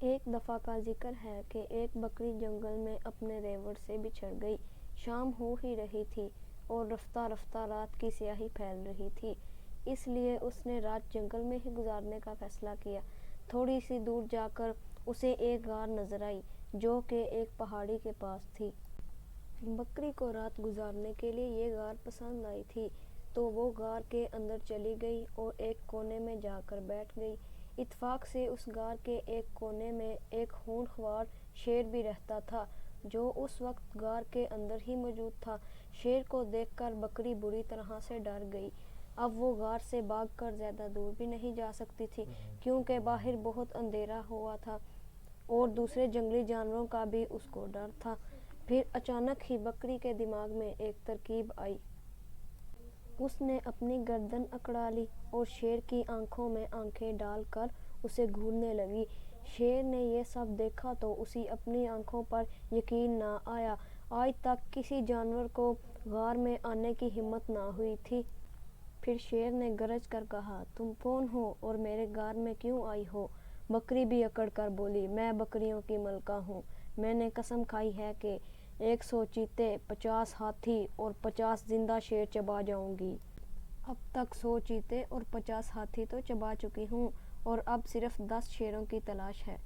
ایک دفعہ کا ذکر ہے کہ ایک بکری جنگل میں اپنے ریوڑ سے بچھڑ گئی۔ شام ہو ہی رہی تھی اور رفتہ رفتہ رات کی سیاہی پھیل رہی تھی، اس لیے اس نے رات جنگل میں ہی گزارنے کا فیصلہ کیا۔ تھوڑی سی دور جا کر اسے ایک غار نظر آئی جو کہ ایک پہاڑی کے پاس تھی۔ بکری کو رات گزارنے کے لیے یہ غار پسند آئی تھی، تو وہ غار کے اندر چلی گئی اور ایک کونے میں جا کر بیٹھ گئی۔ اتفاق سے اس غار کے ایک کونے میں ایک ہونخوار شیر بھی رہتا تھا جو اس وقت غار کے اندر ہی موجود تھا۔ شیر کو دیکھ کر بکری بری طرح سے ڈر گئی۔ اب وہ غار سے بھاگ کر زیادہ دور بھی نہیں جا سکتی تھی کیونکہ باہر بہت اندھیرا ہوا تھا اور دوسرے جنگلی جانوروں کا بھی اس کو ڈر تھا۔ پھر اچانک ہی بکری کے دماغ میں ایک ترکیب آئی۔ اس نے اپنی گردن اکڑا لی اور شیر کی آنکھوں میں آنکھیں ڈال کر اسے گھورنے لگی۔ شیر نے یہ سب دیکھا تو اسے اپنی آنکھوں پر یقین نہ آیا۔ آج تک کسی جانور کو غار میں آنے کی ہمت نہ ہوئی تھی۔ پھر شیر نے گرج کر کہا، تم کون ہو اور میرے غار میں کیوں آئی ہو؟ بکری بھی اکڑ کر بولی، میں بکریوں کی ملکہ ہوں۔ میں نے قسم کھائی ہے کہ 100 چیتے، 50 ہاتھی اور 50 زندہ شیر چبا جاؤں گی۔ اب تک 100 چیتے اور 50 ہاتھی تو چبا چکی ہوں اور اب صرف 10 شیروں کی تلاش ہے۔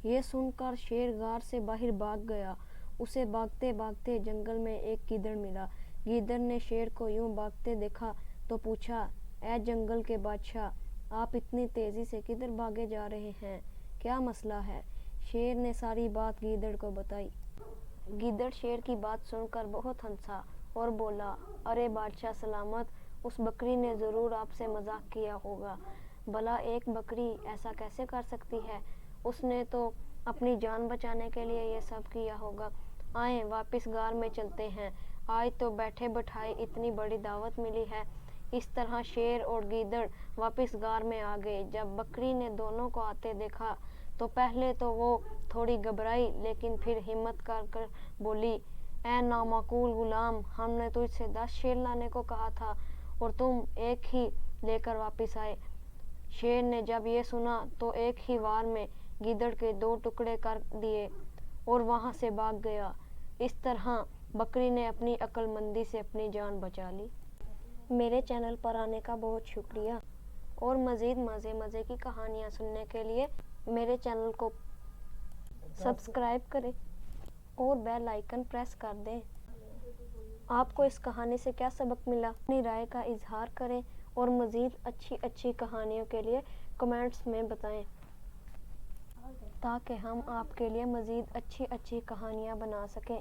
یہ سن کر شیر غار سے باہر بھاگ گیا۔ اسے بھاگتے بھاگتے جنگل میں ایک گیدڑ ملا۔ گیدڑ نے شیر کو یوں بھاگتے دیکھا تو پوچھا، اے جنگل کے بادشاہ، آپ اتنی تیزی سے کدھر بھاگے جا رہے ہیں؟ کیا مسئلہ ہے؟ شیر نے ساری بات گیدڑ کو بتائی۔ گیدڑ شیر کی بات سن کر بہت ہنسا اور بولا، ارے بادشاہ سلامت، اس بکری نے ضرور آپ سے مذاق کیا ہوگا۔ بھلا ایک بکری ایسا کیسے کر سکتی ہے؟ اس نے تو اپنی جان بچانے کے لیے یہ سب کیا ہوگا۔ آئیں واپس غار میں چلتے ہیں، آج تو بیٹھے بٹھائے اتنی بڑی دعوت ملی ہے۔ اس طرح شیر اور گیدڑ واپس غار میں آ گئے۔ جب بکری نے دونوں کو آتے دیکھا تو پہلے تو وہ تھوڑی گھبرائی لیکن پھر ہمت کر کر بولی، اے نامعقول غلام، ہم نے تجھ سے 10 شیر لانے کو کہا تھا اور تم ایک ہی لے کر واپس آئے۔ شیر نے جب یہ سنا تو ایک ہی وار میں گیدڑ کے 2 ٹکڑے کر دیے اور وہاں سے بھاگ گیا۔ اس طرح بکری نے اپنی عقل مندی سے اپنی جان بچا لی۔ میرے چینل پر آنے کا بہت شکریہ اور مزید مزے کی کہانیاں سننے کے لیے میرے چینل کو سبسکرائب کریں اور بیل آئیکن پریس کر دیں۔ آپ کو اس کہانی سے کیا سبق ملا؟ اپنی رائے کا اظہار کریں اور مزید اچھی کہانیوں کے لیے کمنٹس میں بتائیں تاکہ ہم آپ کے لیے مزید اچھی کہانیاں بنا سکیں۔